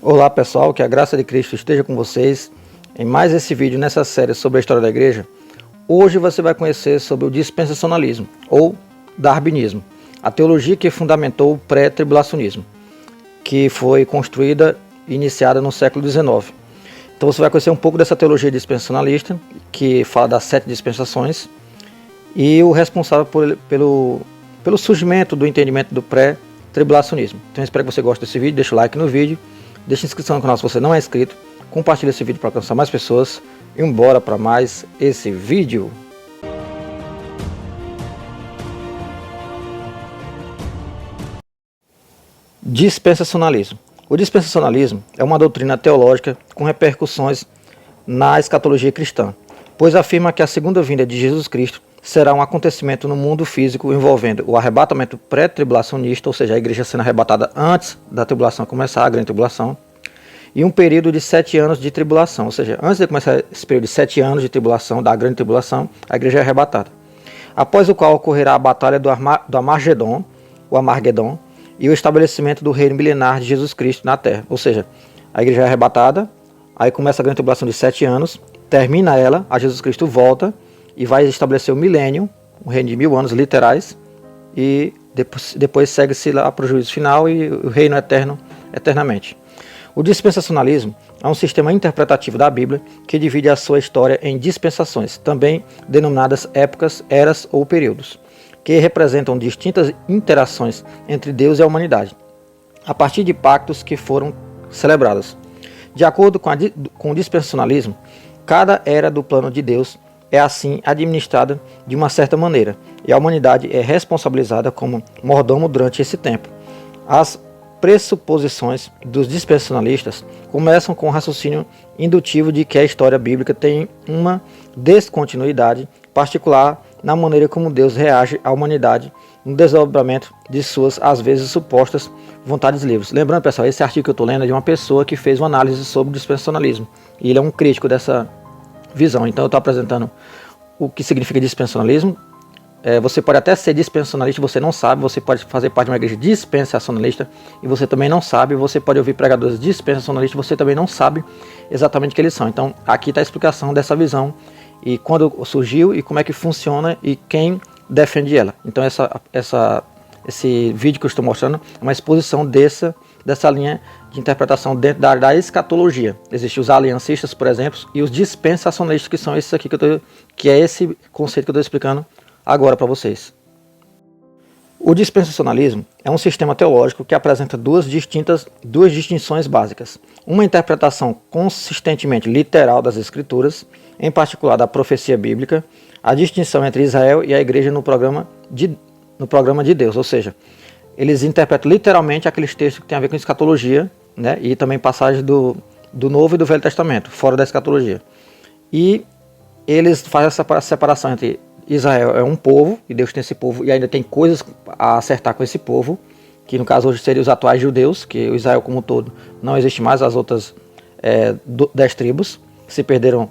Olá pessoal, que a graça de Cristo esteja com vocês em mais esse vídeo nessa série sobre a história da igreja. Hoje você vai conhecer sobre o dispensacionalismo ou darwinismo, a teologia que fundamentou o pré-tribulacionismo, que foi construída e iniciada no século XIX. Então você vai conhecer um pouco dessa teologia dispensacionalista, que fala das 7 dispensações, e o responsável pelo surgimento do entendimento do pré-tribulacionismo. Então eu espero que você goste desse vídeo, deixa o like no vídeo, deixa a inscrição no canal se você não é inscrito, compartilha esse vídeo para alcançar mais pessoas e bora para mais esse vídeo. Dispensacionalismo. O dispensacionalismo é uma doutrina teológica com repercussões na escatologia cristã, pois afirma que a segunda vinda de Jesus Cristo será um acontecimento no mundo físico envolvendo o arrebatamento pré-tribulacionista, ou seja, a igreja sendo arrebatada antes da tribulação começar, a grande tribulação, e um período de 7 anos de tribulação, ou seja, antes de começar esse período de 7 anos de tribulação, da grande tribulação, a igreja é arrebatada. Após o qual ocorrerá a batalha do Armagedon, o Armagedon, e o estabelecimento do reino milenar de Jesus Cristo na terra. Ou seja, a igreja é arrebatada, aí começa a grande tribulação de 7 anos, termina ela, a Jesus Cristo volta e vai estabelecer o milênio, um reino de 1000 anos literais, e depois segue-se lá para o juízo final e o reino eterno eternamente. O dispensacionalismo é um sistema interpretativo da Bíblia que divide a sua história em dispensações, também denominadas épocas, eras ou períodos, que representam distintas interações entre Deus e a humanidade, a partir de pactos que foram celebrados. De acordo com o dispensacionalismo, cada era do plano de Deus é assim administrada de uma certa maneira, e a humanidade é responsabilizada como mordomo durante esse tempo. As pressuposições dos dispensacionalistas começam com o raciocínio indutivo de que a história bíblica tem uma descontinuidade particular na maneira como Deus reage à humanidade no desdobramento de suas, às vezes, supostas vontades livres. Lembrando, pessoal, esse artigo que eu estou lendo é de uma pessoa que fez uma análise sobre o dispensacionalismo, e ele é um crítico dessa visão. Então eu estou apresentando o que significa dispensacionalismo. Você pode até ser dispensacionalista, você não sabe, você pode fazer parte de uma igreja dispensacionalista e você também não sabe, você pode ouvir pregadores dispensacionalistas, você também não sabe exatamente o que eles são. Então aqui está a explicação dessa visão e quando surgiu e como é que funciona e quem defende ela. Então esse vídeo que eu estou mostrando é uma exposição dessa linha de interpretação dentro da área da escatologia. Existem os aliancistas, por exemplo, e os dispensacionalistas, que são esses aqui que é esse conceito que eu estou explicando agora para vocês. O dispensacionalismo é um sistema teológico que apresenta duas distinções básicas. Uma interpretação consistentemente literal das Escrituras, em particular da profecia bíblica, a distinção entre Israel e a igreja no programa de Deus, ou seja, eles interpretam literalmente aqueles textos que têm a ver com escatologia, né, e também passagens do Novo e do Velho Testamento, fora da escatologia. E eles fazem essa separação entre Israel é um povo, e Deus tem esse povo, e ainda tem coisas a acertar com esse povo, que no caso hoje seriam os atuais judeus, que o Israel como um todo não existe mais, as outras 10 tribos, que se perderam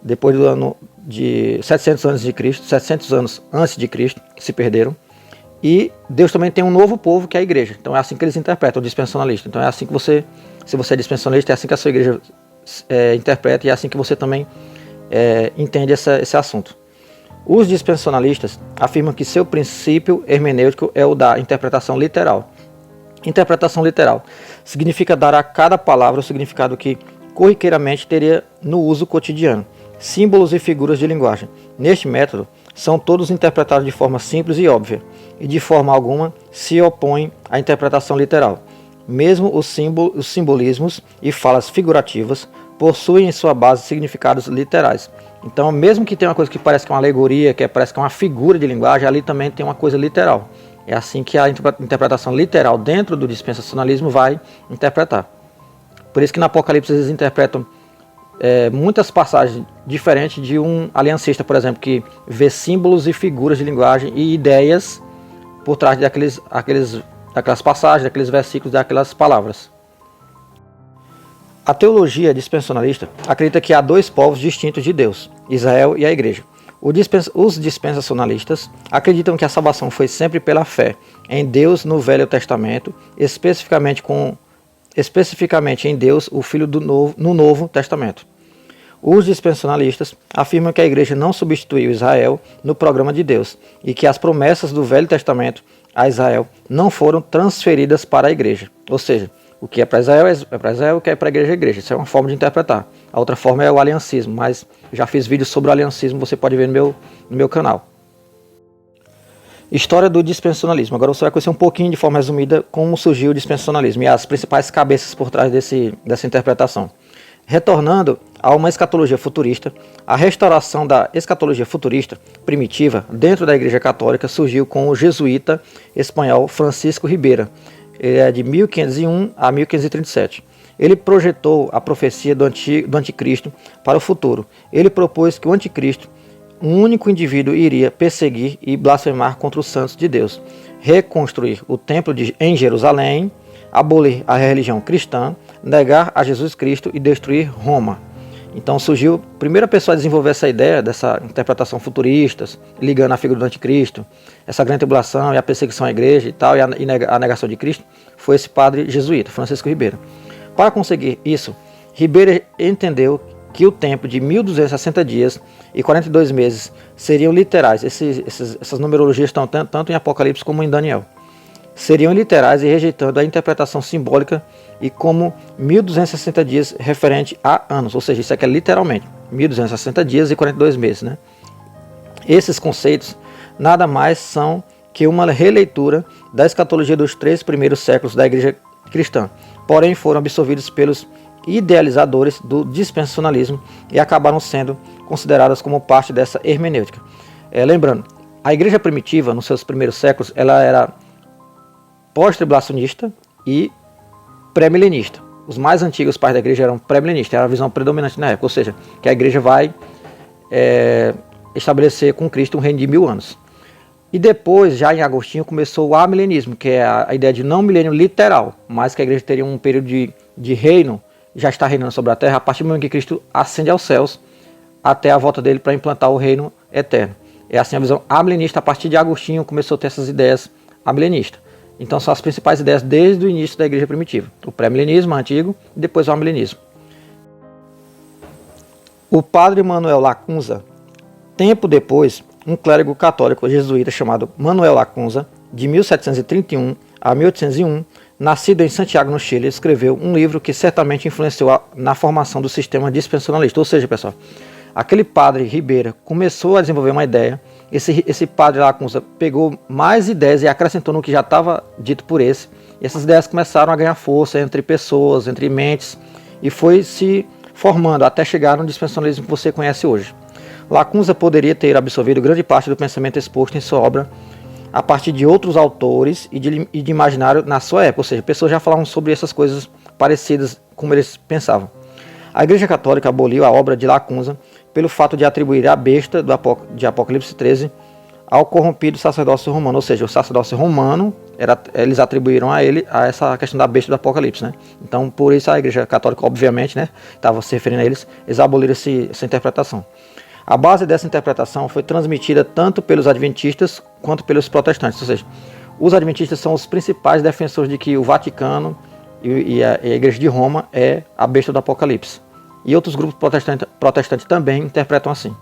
depois do ano de 700 anos de Cristo, 700 anos antes de Cristo, se perderam. E Deus também tem um novo povo, que é a igreja. Então é assim que eles interpretam o dispensacionalista. Então é assim que se você é dispensacionalista, é assim que a sua igreja interpreta, e é assim que você também entende esse assunto. Os dispensacionalistas afirmam que seu princípio hermenêutico é o da interpretação literal. Interpretação literal significa dar a cada palavra o significado que corriqueiramente teria no uso cotidiano, símbolos e figuras de linguagem. Neste método, são todos interpretados de forma simples e óbvia, e de forma alguma se opõem à interpretação literal. Mesmo os simbolismos e falas figurativas possuem em sua base significados literais. Então, mesmo que tenha uma coisa que parece que é uma alegoria, que parece que é uma figura de linguagem, ali também tem uma coisa literal. É assim que a interpretação literal dentro do dispensacionalismo vai interpretar. Por isso que no Apocalipse eles interpretam muitas passagens diferentes de um aliancista, por exemplo, que vê símbolos e figuras de linguagem e ideias por trás daquelas passagens, daqueles versículos, daquelas palavras. A teologia dispensacionalista acredita que há 2 povos distintos de Deus, Israel e a igreja. Os dispensacionalistas acreditam que a salvação foi sempre pela fé em Deus no Velho Testamento, especificamente com especificamente em Deus, o Filho no Novo Testamento. Os dispensacionalistas afirmam que a Igreja não substituiu Israel no programa de Deus e que as promessas do Velho Testamento a Israel não foram transferidas para a Igreja. Ou seja, o que é para Israel é para Israel, o que é para a Igreja é Igreja. Isso é uma forma de interpretar. A outra forma é o aliancismo, mas já fiz vídeos sobre o aliancismo, você pode ver no meu canal. História do dispensacionalismo. Agora você vai conhecer um pouquinho, de forma resumida, como surgiu o dispensacionalismo e as principais cabeças por trás dessa interpretação. Retornando a uma escatologia futurista, a restauração da escatologia futurista primitiva dentro da Igreja Católica surgiu com o jesuíta espanhol Francisco Ribeira. Ele é de 1501 a 1537. Ele projetou a profecia do anticristo para o futuro. Ele propôs que o anticristo, um único indivíduo, iria perseguir e blasfemar contra os santos de Deus, reconstruir o templo em Jerusalém, abolir a religião cristã, negar a Jesus Cristo e destruir Roma. Então surgiu a primeira pessoa a desenvolver essa ideia, dessa interpretação futurista, ligando a figura do anticristo, essa grande tribulação e a perseguição à igreja e tal, e a negação de Cristo, foi esse padre jesuíta, Francisco Ribeira. Para conseguir isso, Ribeira entendeu que o tempo de 1260 dias e 42 meses seriam literais. Essas numerologias estão tanto em Apocalipse como em Daniel. Seriam literais e rejeitando a interpretação simbólica e como 1260 dias referente a anos, ou seja, isso aqui é literalmente 1260 dias e 42 meses, né? Esses conceitos nada mais são que uma releitura da escatologia dos 3 primeiros séculos da Igreja cristã, porém foram absorvidos pelos idealizadores do dispensacionalismo e acabaram sendo consideradas como parte dessa hermenêutica. Lembrando, a Igreja primitiva, nos seus primeiros séculos, ela era pós-tribulacionista e pré-milenista. Os mais antigos pais da igreja eram pré-milenistas, era a visão predominante na época, ou seja, que a igreja vai estabelecer com Cristo um reino de 1000 anos. E depois, já em Agostinho, começou o amilenismo, que é a ideia de não milênio literal, mas que a igreja teria um período de reino, já está reinando sobre a terra, a partir do momento que Cristo ascende aos céus, até a volta dele para implantar o reino eterno. É assim a visão amilenista. A partir de Agostinho começou a ter essas ideias amilenistas. Então são as principais ideias desde o início da igreja primitiva. O pré-milenismo antigo e depois o amilenismo. O padre Manuel Lacunza, tempo depois, um clérigo católico jesuíta chamado Manuel Lacunza, de 1731 a 1801, nascido em Santiago, no Chile, escreveu um livro que certamente influenciou na formação do sistema dispensacionalista. Ou seja, pessoal, aquele padre Ribeira começou a desenvolver uma ideia. Esse padre Lacunza pegou mais ideias e acrescentou no que já estava dito por esse. E essas ideias começaram a ganhar força entre pessoas, entre mentes, e foi se formando até chegar no dispensacionalismo que você conhece hoje. Lacunza poderia ter absorvido grande parte do pensamento exposto em sua obra a partir de outros autores e de imaginário na sua época, ou seja, pessoas já falavam sobre essas coisas parecidas como eles pensavam. A Igreja Católica aboliu a obra de Lacunza pelo fato de atribuir a besta de Apocalipse 13 ao corrompido sacerdócio romano, ou seja, o sacerdócio romano, eles atribuíram a ele essa questão da besta do Apocalipse, né? Então, por isso a Igreja Católica, obviamente, né, estava se referindo a eles aboliram essa interpretação. A base dessa interpretação foi transmitida tanto pelos adventistas quanto pelos protestantes, ou seja, os adventistas são os principais defensores de que o Vaticano e a Igreja de Roma é a besta do Apocalipse. E outros grupos protestantes também interpretam assim.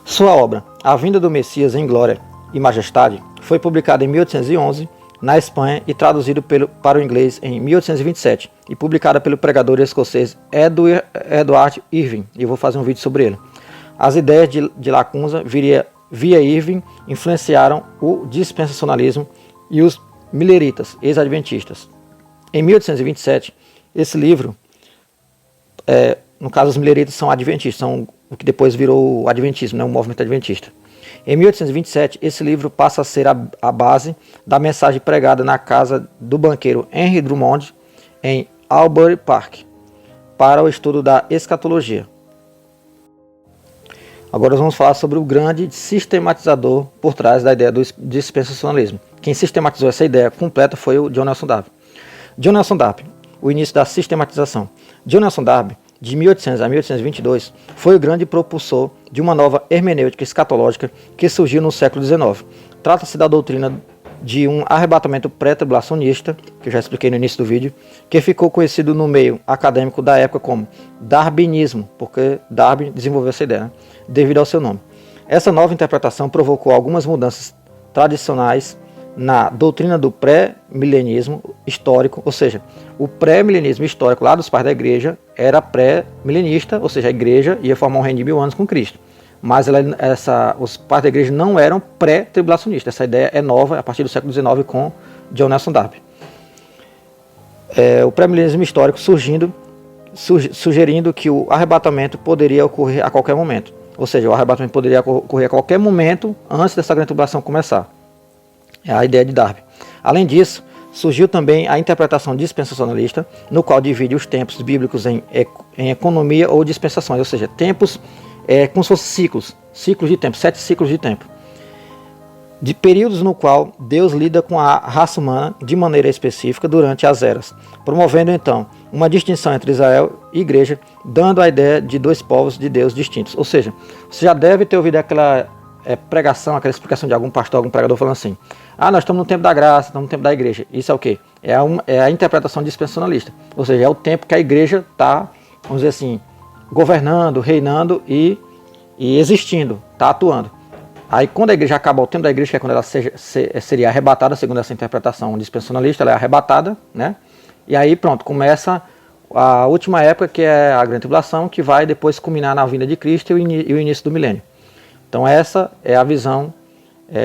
Sua obra, A Vinda do Messias em Glória e Majestade, foi publicada em 1811 na Espanha e traduzido para o inglês em 1827 e publicada pelo pregador escocês Edward Irving, e eu vou fazer um vídeo sobre ele. As ideias de Lacunza via Irving influenciaram o dispensacionalismo e os mileritas, ex-adventistas. Em 1827, esse livro, no caso os mileritas são adventistas, são o que depois virou o adventismo, né, o movimento adventista. Em 1827, esse livro passa a ser a base da mensagem pregada na casa do banqueiro Henry Drummond, em Albury Park, para o estudo da escatologia. Agora nós vamos falar sobre o grande sistematizador por trás da ideia do dispensacionalismo. Quem sistematizou essa ideia completa foi o John Nelson Darby. John Nelson Darby, o início da sistematização. John Nelson Darby, de 1800 a 1822, foi o grande propulsor de uma nova hermenêutica escatológica que surgiu no século XIX. Trata-se da doutrina de um arrebatamento pré-tribulacionista, que eu já expliquei no início do vídeo, que ficou conhecido no meio acadêmico da época como darwinismo, porque Darwin desenvolveu essa ideia, né, devido ao seu nome. Essa nova interpretação provocou algumas mudanças tradicionais na doutrina do pré-milenismo histórico, ou seja, o pré-milenismo histórico lá dos pais da igreja era pré-milenista, ou seja, a igreja ia formar um reino de 1000 anos com Cristo. Mas os pais da igreja não eram pré-tribulacionistas. Essa ideia é nova a partir do século XIX com John Nelson Darby. O pré-milenismo histórico sugerindo que o arrebatamento poderia ocorrer a qualquer momento. Ou seja, o arrebatamento poderia ocorrer a qualquer momento antes dessa grande tribulação começar. É a ideia de Darby. Além disso, surgiu também a interpretação dispensacionalista, no qual divide os tempos bíblicos em economia ou dispensações, ou seja, tempos como se fossem ciclos de tempo, 7 ciclos de tempo, de períodos no qual Deus lida com a raça humana de maneira específica durante as eras, promovendo então uma distinção entre Israel e igreja, dando a ideia de 2 povos de Deus distintos. Ou seja, você já deve ter ouvido aquela pregação, aquela explicação de algum pastor, algum pregador falando assim: nós estamos no tempo da graça, estamos no tempo da igreja. Isso é o quê? É a interpretação dispensacionalista, ou seja, é o tempo que a igreja está, vamos dizer assim, governando, reinando e existindo, está atuando. Aí quando a igreja acaba o tempo da igreja, que é quando ela seria arrebatada, segundo essa interpretação dispensacionalista, ela é arrebatada, né? E aí pronto, começa a última época, que é a grande tribulação, que vai depois culminar na vinda de Cristo e o início do milênio. Então essa é a visão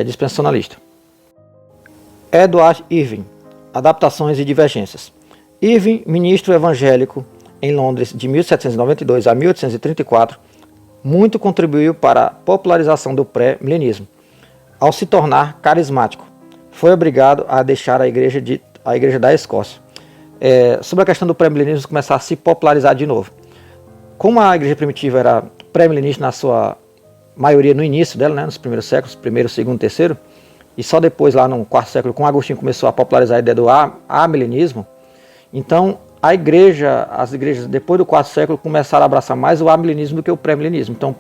dispensacionalista. Edward Irving, Adaptações e Divergências. Irving, ministro evangélico em Londres de 1792 a 1834, muito contribuiu para a popularização do pré-milenismo. Ao se tornar carismático, foi obrigado a deixar a igreja da Escócia. Sobre a questão do pré-milenismo começar a se popularizar de novo. Como a igreja primitiva era pré-milenista na sua maioria no início dela, né, nos primeiros séculos, primeiro, segundo, terceiro, e só depois lá no quarto século, com Agostinho, começou a popularizar a ideia do amilenismo. Então as igrejas depois do quarto século começaram a abraçar mais o amilenismo do que o pré-milenismo. Então o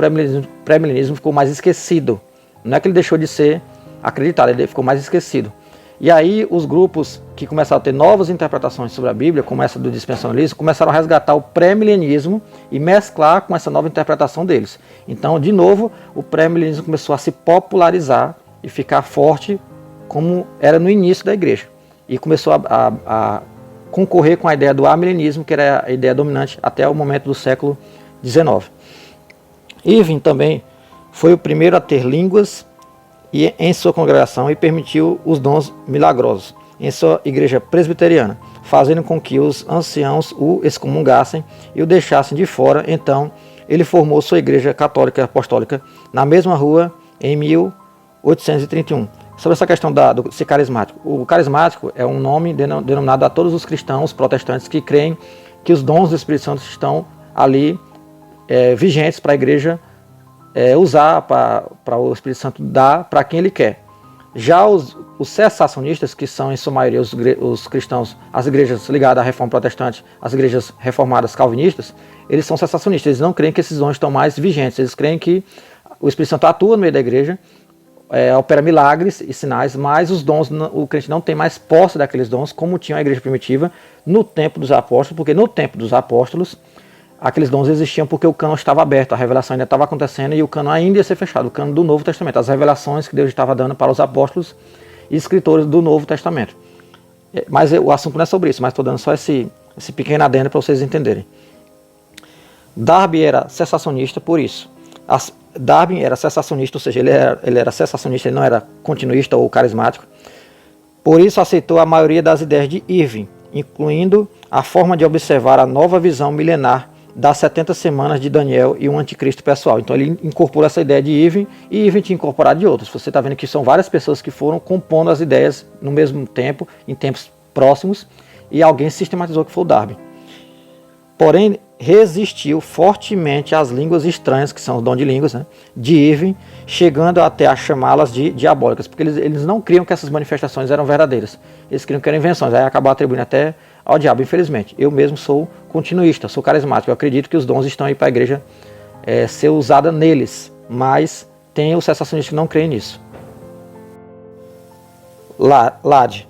pré-milenismo ficou mais esquecido. Não é que ele deixou de ser acreditado, ele ficou mais esquecido. E aí os grupos que começaram a ter novas interpretações sobre a Bíblia, como essa do dispensacionalismo, começaram a resgatar o pré-milenismo e mesclar com essa nova interpretação deles. Então, de novo, o pré-milenismo começou a se popularizar e ficar forte como era no início da igreja. E começou a concorrer com a ideia do amilenismo, que era a ideia dominante até o momento do século XIX. Irving também foi o primeiro a ter línguas em sua congregação e permitiu os dons milagrosos em sua igreja presbiteriana, fazendo com que os anciãos o excomungassem e o deixassem de fora. Então, ele formou sua igreja católica apostólica na mesma rua em 1831. Sobre essa questão do ser carismático. O carismático é um nome denominado a todos os cristãos protestantes que creem que os dons do Espírito Santo estão ali vigentes para a igreja usar, para o Espírito Santo dar para quem ele quer. Já os cessacionistas, que são em sua maioria os cristãos, as igrejas ligadas à reforma protestante, as igrejas reformadas calvinistas, eles são cessacionistas, eles não creem que esses dons estão mais vigentes, eles creem que o Espírito Santo atua no meio da igreja, opera milagres e sinais, mas os dons, o crente não tem mais posse daqueles dons, como tinha a igreja primitiva no tempo dos apóstolos, porque no tempo dos apóstolos, aqueles dons existiam porque o cânon estava aberto, a revelação ainda estava acontecendo e o cânon ainda ia ser fechado, o cânon do Novo Testamento, as revelações que Deus estava dando para os apóstolos e escritores do Novo Testamento. Mas o assunto não é sobre isso, mas estou dando só esse pequeno adendo para vocês entenderem. Darby era cessacionista por isso. Darby era cessacionista, ou seja, ele era cessacionista, ele não era continuista ou carismático. Por isso aceitou a maioria das ideias de Irving, incluindo a forma de observar a nova visão milenar das 70 semanas de Daniel e um anticristo pessoal. Então ele incorporou essa ideia de Irving e Irving tinha incorporado de outros. Você está vendo que são várias pessoas que foram compondo as ideias no mesmo tempo, em tempos próximos, e alguém sistematizou que foi o Darby. Porém, resistiu fortemente às línguas estranhas, que são os dons de línguas, né, de Irving, chegando até a chamá-las de diabólicas, porque eles não criam que essas manifestações eram verdadeiras, eles criam que eram invenções, aí acabou atribuindo até ao diabo, infelizmente. Eu mesmo sou continuista, sou carismático, eu acredito que os dons estão aí para a igreja ser usada neles, mas tem os cessacionistas que não creem nisso. Lade,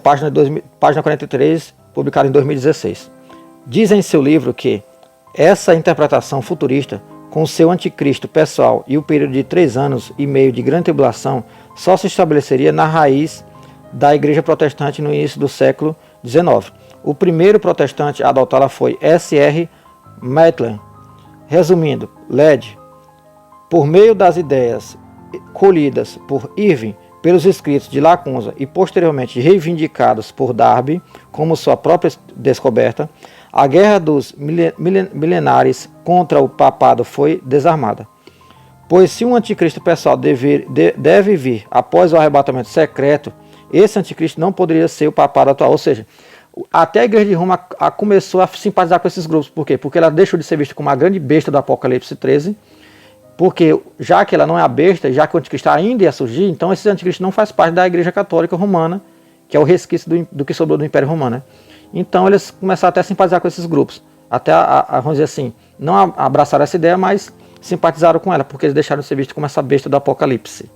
página 43, publicado em 2016. Diz em seu livro que essa interpretação futurista, com seu anticristo pessoal e o período de 3 anos e meio de grande tribulação, só se estabeleceria na raiz da Igreja Protestante no início do século XIX. O primeiro protestante a adotá-la foi S.R. Maitland. Resumindo, Led, por meio das ideias colhidas por Irving pelos escritos de Lacunza e posteriormente reivindicados por Darby como sua própria descoberta, a guerra dos milenares contra o papado foi desarmada. Pois se um anticristo pessoal deve vir após o arrebatamento secreto, esse anticristo não poderia ser o papado atual. Ou seja, até a igreja de Roma começou a simpatizar com esses grupos. Por quê? Porque ela deixou de ser vista como uma grande besta do Apocalipse 13, porque já que ela não é a besta, já que o anticristo ainda ia surgir, então esse anticristo não faz parte da igreja católica romana, que é o resquício do que sobrou do Império Romano, né? Então eles começaram até a simpatizar com esses grupos. Até, vamos dizer assim, não abraçaram essa ideia, mas simpatizaram com ela, porque eles deixaram de ser vistos como essa besta do Apocalipse.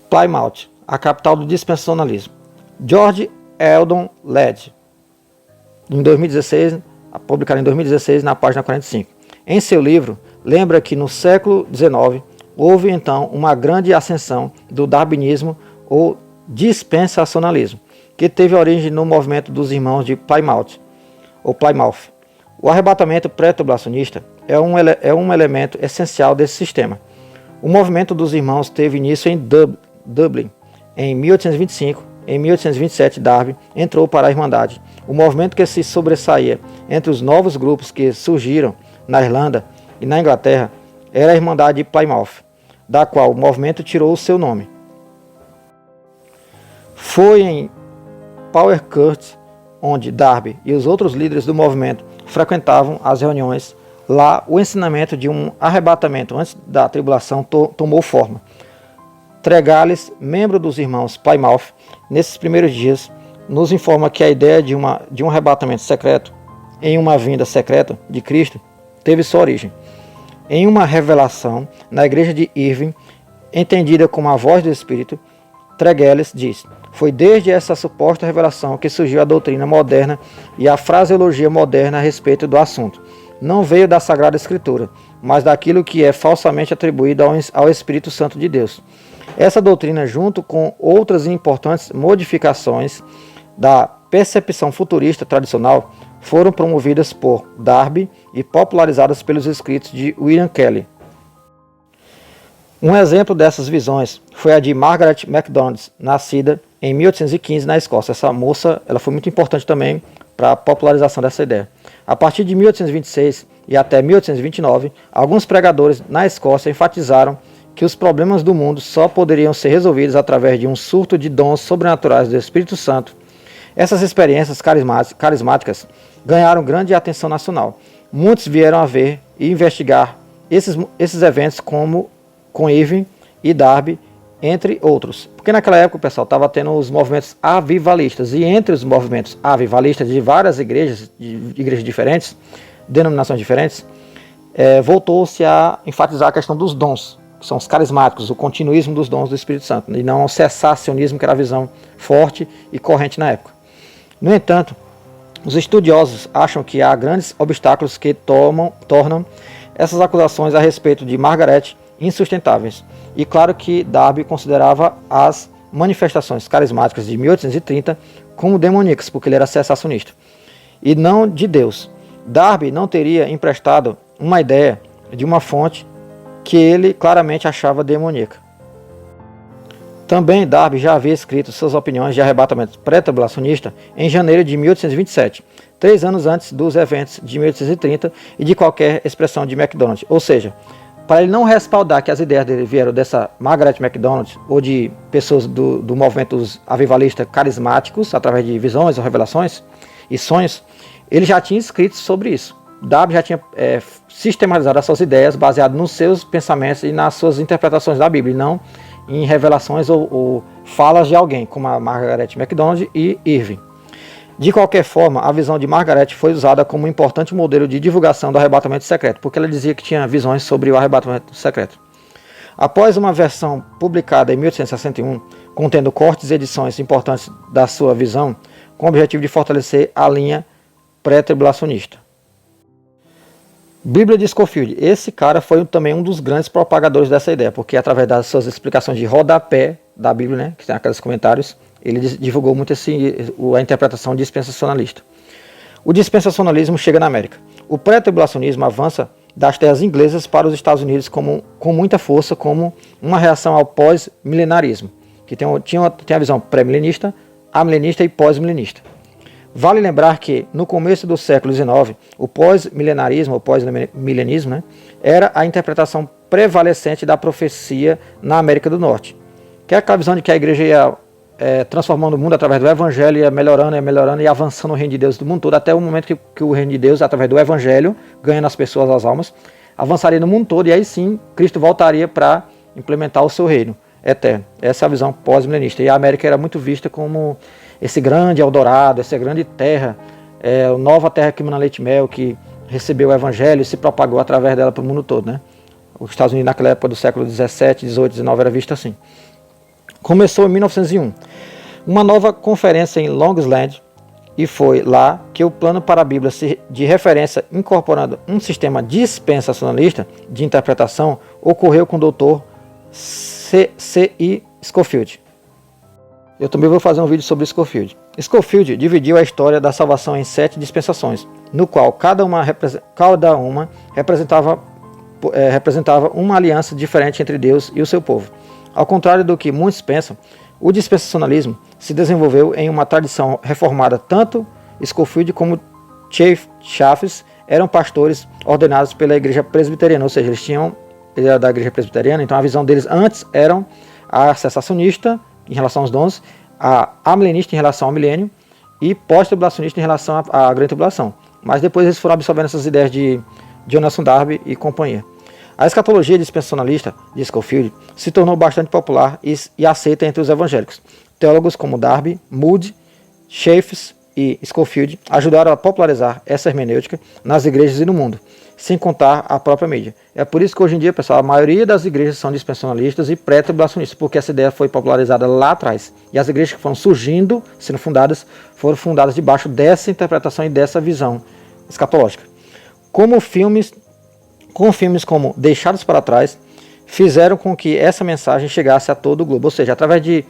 Plymouth, a capital do dispensacionalismo. George Eldon Led, em 2016, publicado em 2016, na página 45. Em seu livro, lembra que no século XIX houve então uma grande ascensão do darwinismo ou dispensacionalismo, que teve origem no movimento dos irmãos de Plymouth, ou Plymouth. O arrebatamento pré-tribulacionista é um elemento essencial desse sistema. O movimento dos irmãos teve início em Dublin, em 1825. Em 1827, Darby entrou para a Irmandade. O movimento que se sobressaía entre os novos grupos que surgiram na Irlanda e na Inglaterra era a Irmandade de Plymouth, da qual o movimento tirou o seu nome. Foi em Powercourt onde Darby e os outros líderes do movimento frequentavam as reuniões. Lá, o ensinamento de um arrebatamento antes da tribulação tomou forma. Tregales, membro dos irmãos Plymouth, nesses primeiros dias, nos informa que a ideia de um arrebatamento secreto, em uma vinda secreta de Cristo, teve sua origem em uma revelação na igreja de Irving, entendida como a voz do Espírito. Tregelles diz: foi desde essa suposta revelação que surgiu a doutrina moderna e a fraseologia moderna a respeito do assunto. Não veio da Sagrada Escritura, mas daquilo que é falsamente atribuído ao Espírito Santo de Deus. Essa doutrina, junto com outras importantes modificações da percepção futurista tradicional, foram promovidas por Darby e popularizadas pelos escritos de William Kelly. Um exemplo dessas visões foi a de Margaret MacDonald, nascida em 1815 na Escócia. Essa moça foi muito importante também para a popularização dessa ideia. A partir de 1826 e até 1829, alguns pregadores na Escócia enfatizaram que os problemas do mundo só poderiam ser resolvidos através de um surto de dons sobrenaturais do Espírito Santo. Essas experiências carismáticas ganharam grande atenção nacional. Muitos vieram a ver e investigar esses eventos com Irving e Darby, entre outros. Porque naquela época, pessoal, estava tendo os movimentos avivalistas, e entre os movimentos avivalistas de várias igrejas, de igrejas diferentes, denominações diferentes, voltou-se a enfatizar a questão dos dons, que são os carismáticos, o continuismo dos dons do Espírito Santo, e não o cessacionismo, que era a visão forte e corrente na época. No entanto, os estudiosos acham que há grandes obstáculos que tornam essas acusações a respeito de Margaret insustentáveis. E claro que Darby considerava as manifestações carismáticas de 1830 como demoníacas, porque ele era cessacionista, e não de Deus. Darby não teria emprestado uma ideia de uma fonte que ele claramente achava demoníaca. Também Darby já havia escrito suas opiniões de arrebatamento pré-tribulacionista em janeiro de 1827, 3 anos antes dos eventos de 1830 e de qualquer expressão de MacDonald. Ou seja, para ele não respaldar que as ideias dele vieram dessa Margaret MacDonald ou de pessoas do movimento dos avivalistas carismáticos, através de visões ou revelações e sonhos, ele já tinha escrito sobre isso. Darby já tinha sistematizado as suas ideias baseado nos seus pensamentos e nas suas interpretações da Bíblia, e não em revelações ou falas de alguém, como a Margaret MacDonald e Irving. De qualquer forma, a visão de Margaret foi usada como um importante modelo de divulgação do arrebatamento secreto, porque ela dizia que tinha visões sobre o arrebatamento secreto. Após uma versão publicada em 1861, contendo cortes e edições importantes da sua visão, com o objetivo de fortalecer a linha pré-tribulacionista. Bíblia de Scofield. Esse cara foi também um dos grandes propagadores dessa ideia, porque através das suas explicações de rodapé da Bíblia, né, que tem aqueles comentários, ele divulgou muito a interpretação dispensacionalista. O dispensacionalismo chega na América. O pré-tribulacionismo avança das terras inglesas para os Estados Unidos com muita força, como uma reação ao pós-milenarismo, que tem a visão pré-milenista, amilenista e pós-milenista. Vale lembrar que, no começo do século XIX, o pós-milenarismo, ou pós-milenismo, né, era a interpretação prevalecente da profecia na América do Norte, que é aquela visão de que a igreja ia transformando o mundo através do evangelho, ia melhorando e avançando o reino de Deus do mundo todo, até o momento que o reino de Deus, através do evangelho, ganhando as pessoas, as almas, avançaria no mundo todo, e aí sim, Cristo voltaria para implementar o seu reino eterno. Essa é a visão pós-milenista, e a América era muito vista como esse grande Eldorado, essa grande terra, a nova terra que mana leite e mel, que recebeu o evangelho e se propagou através dela para o mundo todo, né? Os Estados Unidos naquela época do século 17, 18, 19 era visto assim. Começou em 1901, uma nova conferência em Long Island, e foi lá que o plano para a Bíblia de referência, incorporando um sistema dispensacionalista de interpretação, ocorreu com o Dr. C.I. Scofield. Eu também vou fazer um vídeo sobre Scofield. Scofield dividiu a história da salvação em 7 dispensações, no qual cada uma representava uma aliança diferente entre Deus e o seu povo. Ao contrário do que muitos pensam, o dispensacionalismo se desenvolveu em uma tradição reformada. Tanto Scofield como Chaffetz eram pastores ordenados pela igreja presbiteriana, ou seja, ele era da igreja presbiteriana, então a visão deles antes era a cessacionista em relação aos dons, a amilenista em relação ao milênio e pós-tribulacionista em relação à grande tribulação. Mas depois eles foram absorvendo essas ideias de Jonathan Darby e companhia. A escatologia dispensacionalista de Scofield se tornou bastante popular e aceita entre os evangélicos. Teólogos como Darby, Moody, Chaffetz e Scofield ajudaram a popularizar essa hermenêutica nas igrejas e no mundo, sem contar a própria mídia. É por isso que hoje em dia, pessoal, a maioria das igrejas são dispensacionalistas e pré-tribulacionistas, porque essa ideia foi popularizada lá atrás. E as igrejas que foram surgindo, sendo fundadas, foram fundadas debaixo dessa interpretação e dessa visão escatológica. Com filmes como Deixados para Trás, fizeram com que essa mensagem chegasse a todo o globo, ou seja, através de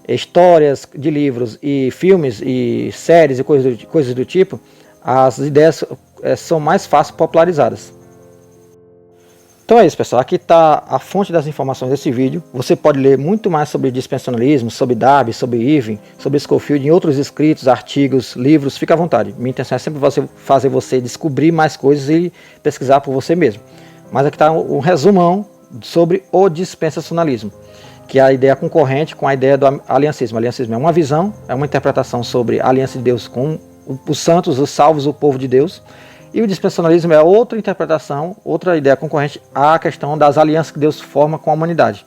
histórias, de livros e filmes e séries e coisas do tipo, as ideias são mais fácil popularizadas. Então é isso, pessoal, aqui está a fonte das informações desse vídeo. Você pode ler muito mais sobre dispensacionalismo, sobre Darby, sobre Irving, sobre Scofield, em outros escritos, artigos, livros, fica à vontade. Minha intenção é sempre fazer você descobrir mais coisas e pesquisar por você mesmo. Mas aqui está um resumão sobre o dispensacionalismo, que é a ideia concorrente com a ideia do aliancismo. O aliancismo é uma visão, é uma interpretação sobre a aliança de Deus com os santos, os salvos, o povo de Deus. E o dispensacionalismo é outra interpretação, outra ideia concorrente à questão das alianças que Deus forma com a humanidade.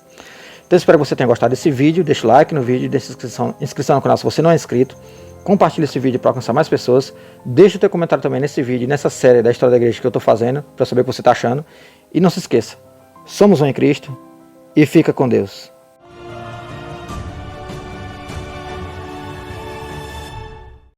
Então espero que você tenha gostado desse vídeo, deixe o like no vídeo, deixe inscrição no canal se você não é inscrito, compartilhe esse vídeo para alcançar mais pessoas, deixe o teu comentário também nesse vídeo, nessa série da história da igreja que eu estou fazendo, para saber o que você está achando. E não se esqueça, somos um em Cristo e fica com Deus.